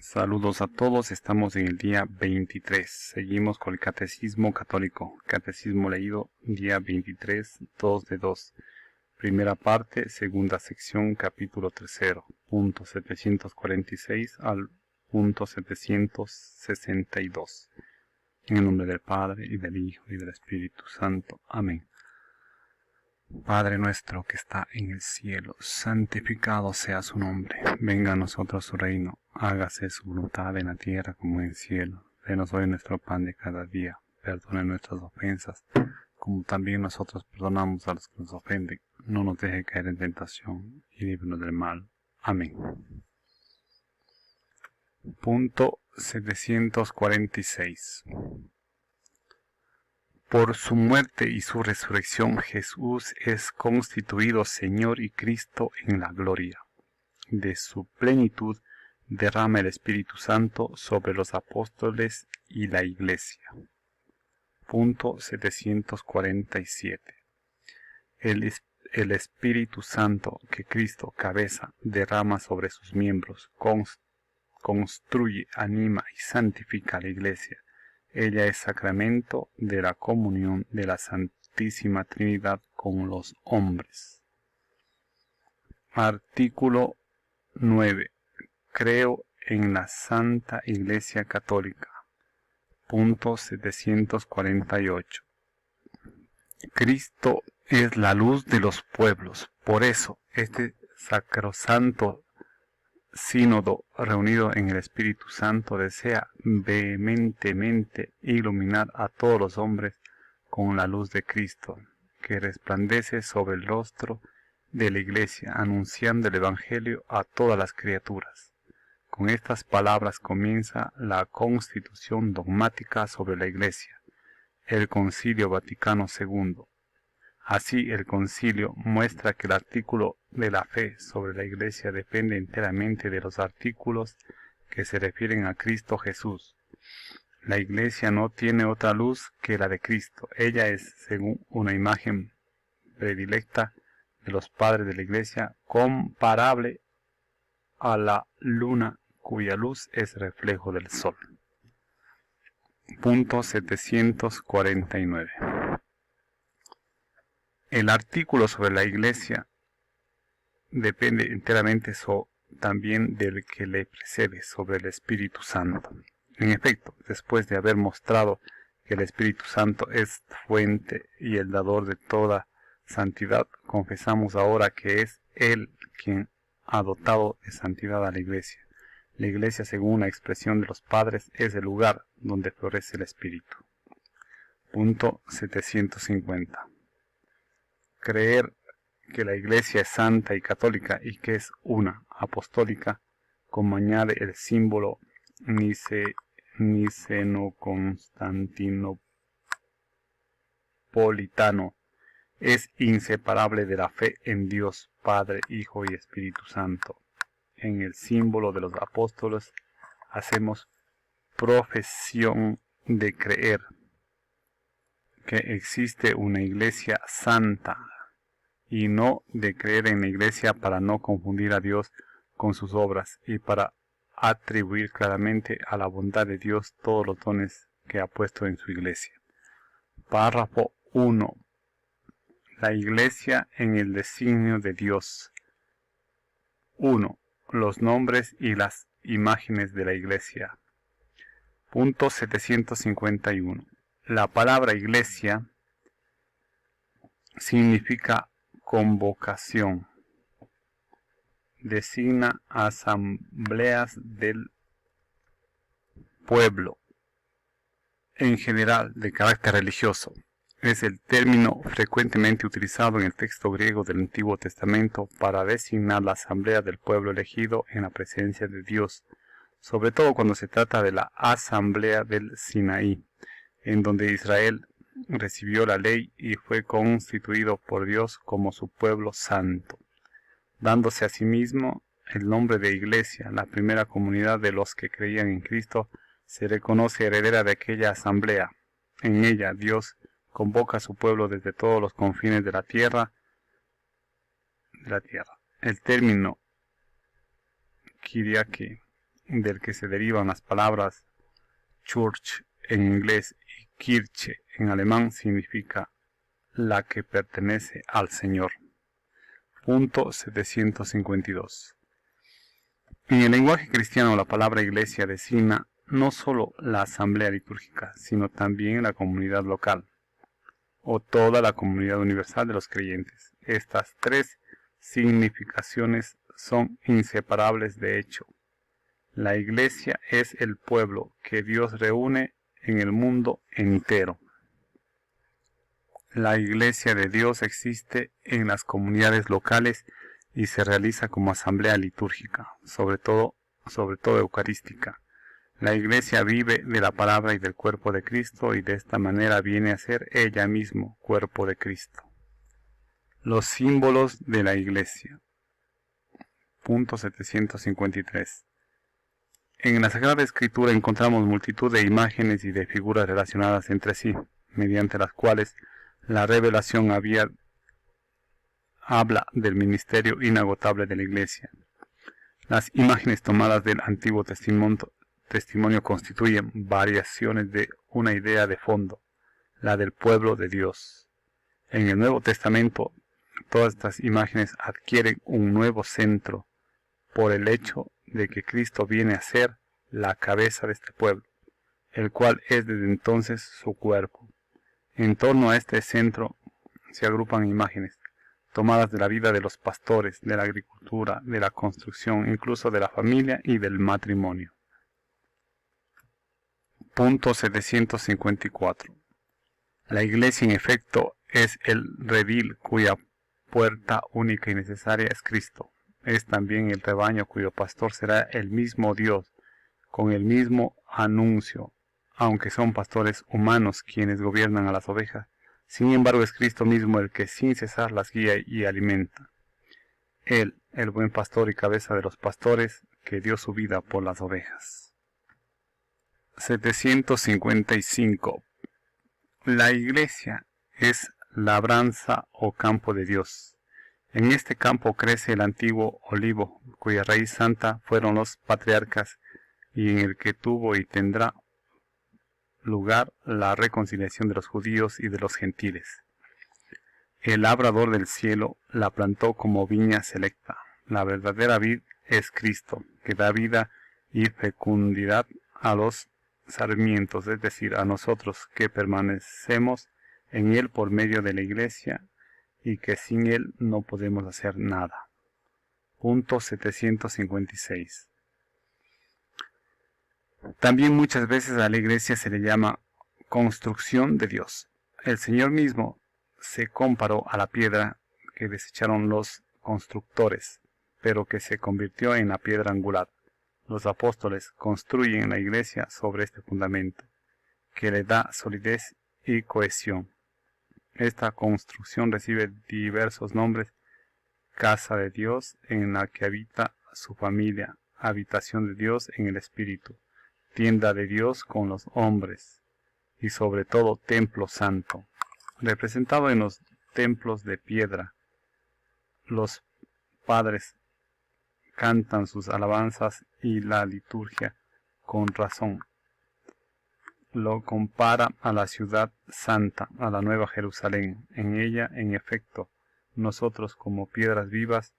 Saludos a todos, estamos en el día 23, seguimos con el Catecismo Católico, Catecismo leído, día 23, 2 de 2, primera parte, segunda sección, capítulo 3, punto 746 al punto 762, en el nombre del Padre, y del Hijo, y del Espíritu Santo. Amén. Padre nuestro que está en el cielo, santificado sea su nombre. Venga a nosotros su reino. Hágase su voluntad en la tierra como en el cielo. Denos hoy nuestro pan de cada día. Perdone nuestras ofensas, como también nosotros perdonamos a los que nos ofenden. No nos deje caer en tentación y líbranos del mal. Amén. Punto 746. Por su muerte y su resurrección, Jesús es constituido Señor y Cristo en la gloria. De su plenitud derrama el Espíritu Santo sobre los apóstoles y la Iglesia. Punto 747. El Espíritu Santo que Cristo, cabeza, derrama sobre sus miembros, construye, anima y santifica a la Iglesia. Ella es sacramento de la comunión de la Santísima Trinidad con los hombres. Artículo 9. Creo en la Santa Iglesia Católica. Punto 748. Cristo es la luz de los pueblos. Por eso, este sacrosanto sínodo reunido en el Espíritu Santo desea vehementemente iluminar a todos los hombres con la luz de Cristo, que resplandece sobre el rostro de la Iglesia, anunciando el Evangelio a todas las criaturas. Con estas palabras comienza la constitución dogmática sobre la Iglesia, el Concilio Vaticano II. Así, el concilio muestra que el artículo de la fe sobre la Iglesia depende enteramente de los artículos que se refieren a Cristo Jesús. La Iglesia no tiene otra luz que la de Cristo. Ella es, según una imagen predilecta de los padres de la Iglesia, comparable a la luna, cuya luz es reflejo del sol. Punto 749. El artículo sobre la Iglesia depende enteramente también del que le precede, sobre el Espíritu Santo. En efecto, después de haber mostrado que el Espíritu Santo es fuente y el dador de toda santidad, confesamos ahora que es Él quien ha dotado de santidad a la Iglesia. La Iglesia, según la expresión de los padres, es el lugar donde florece el Espíritu. Punto 750. Creer que la Iglesia es santa y católica y que es una, apostólica, como añade el símbolo niceno-constantinopolitano, es inseparable de la fe en Dios Padre, Hijo y Espíritu Santo. En el símbolo de los apóstoles hacemos profesión de creer que existe una Iglesia santa, y no de creer en la Iglesia para no confundir a Dios con sus obras y para atribuir claramente a la bondad de Dios todos los dones que ha puesto en su Iglesia. Párrafo 1. La Iglesia en el designio de Dios. 1. Los nombres y las imágenes de la Iglesia. Punto 751. La palabra Iglesia significa convocación. Designa asambleas del pueblo, en general de carácter religioso. Es el término frecuentemente utilizado en el texto griego del Antiguo Testamento para designar la asamblea del pueblo elegido en la presencia de Dios, sobre todo cuando se trata de la asamblea del Sinaí, en donde Israel recibió la ley y fue constituido por Dios como su pueblo santo, dándose a sí mismo el nombre de Iglesia. La primera comunidad de los que creían en Cristo se reconoce heredera de aquella asamblea. En ella Dios convoca a su pueblo desde todos los confines de la tierra. El término Kyriake del que se derivan las palabras Church en inglés y Kirche en alemán, significa la que pertenece al Señor. Punto 752. En el lenguaje cristiano, la palabra iglesia designa no solo la asamblea litúrgica, sino también la comunidad local, o toda la comunidad universal de los creyentes. Estas tres significaciones son inseparables de hecho. La iglesia es el pueblo que Dios reúne en el mundo entero. La iglesia de Dios existe en las comunidades locales y se realiza como asamblea litúrgica, sobre todo eucarística. La iglesia vive de la palabra y del cuerpo de Cristo y de esta manera viene a ser ella misma cuerpo de Cristo. Los símbolos de la iglesia. Punto 753. En la Sagrada Escritura encontramos multitud de imágenes y de figuras relacionadas entre sí, mediante las cuales la revelación habla del ministerio inagotable de la Iglesia. Las imágenes tomadas del Antiguo Testimonio constituyen variaciones de una idea de fondo, la del pueblo de Dios. En el Nuevo Testamento, todas estas imágenes adquieren un nuevo centro por el hecho de que Cristo viene a ser la cabeza de este pueblo, el cual es desde entonces su cuerpo. En torno a este centro se agrupan imágenes tomadas de la vida de los pastores, de la agricultura, de la construcción, incluso de la familia y del matrimonio. Punto 754. La iglesia en efecto es el redil cuya puerta única y necesaria es Cristo. Es también el rebaño cuyo pastor será el mismo Dios, con el mismo anuncio, aunque son pastores humanos quienes gobiernan a las ovejas. Sin embargo es Cristo mismo el que sin cesar las guía y alimenta. Él, el buen pastor y cabeza de los pastores, que dio su vida por las ovejas. 755. La iglesia es labranza o campo de Dios. En este campo crece el antiguo olivo, cuya raíz santa fueron los patriarcas, y en el que tuvo y tendrá lugar la reconciliación de los judíos y de los gentiles. El labrador del cielo la plantó como viña selecta. La verdadera vid es Cristo, que da vida y fecundidad a los sarmientos, es decir, a nosotros que permanecemos en él por medio de la iglesia y que sin él no podemos hacer nada. Punto 756. También muchas veces a la iglesia se le llama construcción de Dios. El Señor mismo se comparó a la piedra que desecharon los constructores, pero que se convirtió en la piedra angular. Los apóstoles construyen la iglesia sobre este fundamento, que le da solidez y cohesión. Esta construcción recibe diversos nombres: casa de Dios en la que habita su familia, habitación de Dios en el Espíritu, tienda de Dios con los hombres, y sobre todo templo santo, representado en los templos de piedra. Los padres cantan sus alabanzas y la liturgia con razón lo compara a la ciudad santa, a la nueva Jerusalén. En ella, en efecto, nosotros como piedras vivas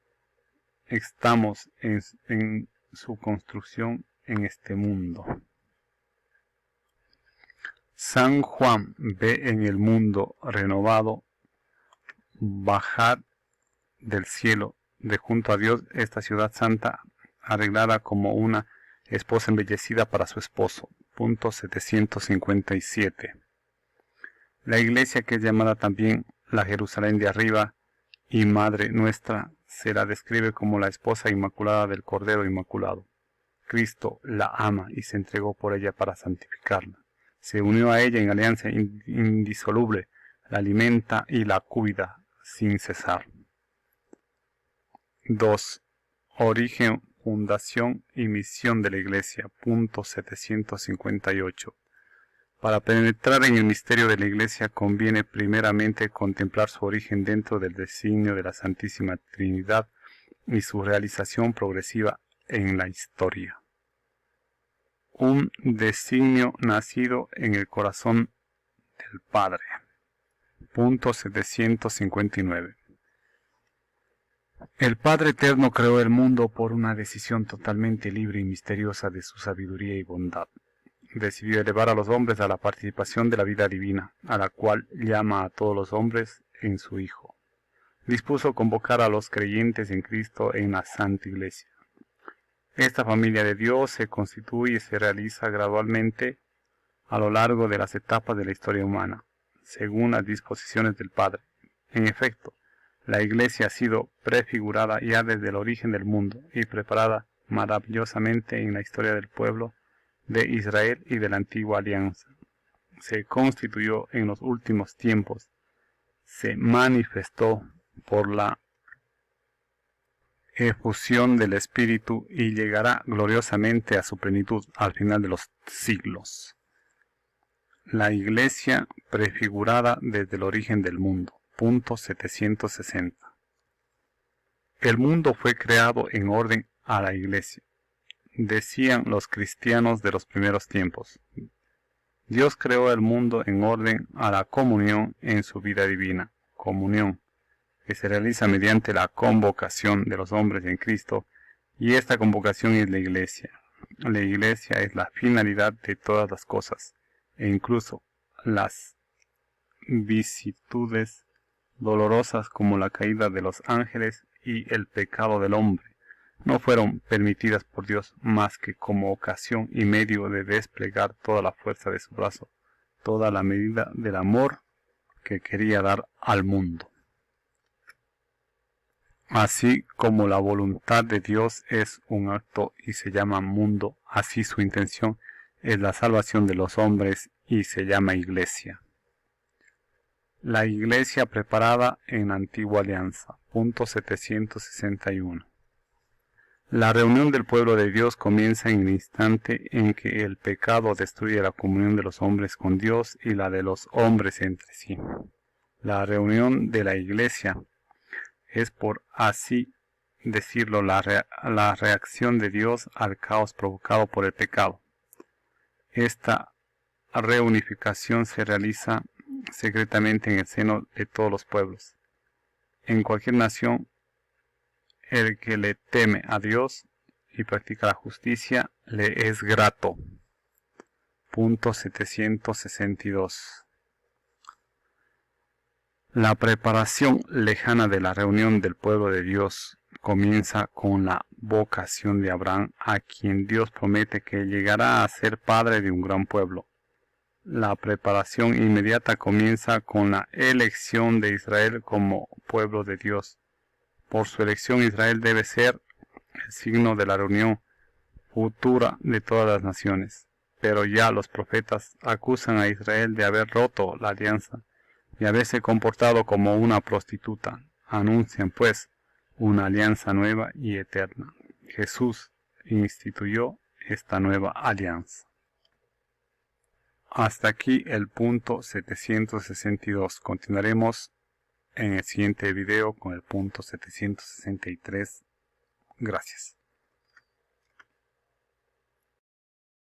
estamos en su construcción en este mundo. San Juan ve en el mundo renovado bajar del cielo de junto a Dios esta ciudad santa, arreglada como una esposa embellecida para su esposo. Punto 757. La iglesia, que es llamada también la Jerusalén de arriba y Madre nuestra, se la describe como la esposa inmaculada del Cordero Inmaculado. Cristo la ama y se entregó por ella para santificarla. Se unió a ella en alianza indisoluble, la alimenta y la cuida sin cesar. 2. Origen, fundación y misión de la Iglesia. Punto 758. Para penetrar en el misterio de la Iglesia conviene primeramente contemplar su origen dentro del designio de la Santísima Trinidad y su realización progresiva en la historia. un designio nacido en el corazón del Padre. Punto 759. El Padre Eterno creó el mundo por una decisión totalmente libre y misteriosa de su sabiduría y bondad. Decidió elevar a los hombres a la participación de la vida divina, a la cual llama a todos los hombres en su Hijo. Dispuso convocar a los creyentes en Cristo en la Santa Iglesia. Esta familia de Dios se constituye y se realiza gradualmente a lo largo de las etapas de la historia humana, según las disposiciones del Padre. En efecto, la Iglesia ha sido prefigurada ya desde el origen del mundo y preparada maravillosamente en la historia del pueblo de Israel y de la antigua alianza. Se constituyó en los últimos tiempos, se manifestó por la efusión del Espíritu y llegará gloriosamente a su plenitud al final de los siglos. La Iglesia prefigurada desde el origen del mundo. Punto 760. El mundo fue creado en orden a la Iglesia, decían los cristianos de los primeros tiempos. Dios creó el mundo en orden a la comunión en su vida divina, comunión que se realiza mediante la convocación de los hombres en Cristo, y esta convocación es la Iglesia. La Iglesia es la finalidad de todas las cosas, e incluso las vicisitudes dolorosas como la caída de los ángeles y el pecado del hombre, no fueron permitidas por Dios más que como ocasión y medio de desplegar toda la fuerza de su brazo, toda la medida del amor que quería dar al mundo. Así como la voluntad de Dios es un acto y se llama mundo, así su intención es la salvación de los hombres y se llama Iglesia. La Iglesia preparada en la antigua alianza. Punto 761. La reunión del pueblo de Dios comienza en el instante en que el pecado destruye la comunión de los hombres con Dios y la de los hombres entre sí. La reunión de la Iglesia es, por así decirlo, la reacción de Dios al caos provocado por el pecado. Esta reunificación se realiza secretamente en el seno de todos los pueblos. En cualquier nación, el que le teme a Dios y practica la justicia le es grato. Punto 762. La preparación lejana de la reunión del pueblo de Dios comienza con la vocación de Abraham, a quien Dios promete que llegará a ser padre de un gran pueblo. La preparación inmediata comienza con la elección de Israel como pueblo de Dios. Por su elección, Israel debe ser el signo de la reunión futura de todas las naciones. Pero ya los profetas acusan a Israel de haber roto la alianza y haberse comportado como una prostituta. Anuncian, pues, una alianza nueva y eterna. Jesús instituyó esta nueva alianza. Hasta aquí el punto 762. Continuaremos en el siguiente video con el punto 763. Gracias.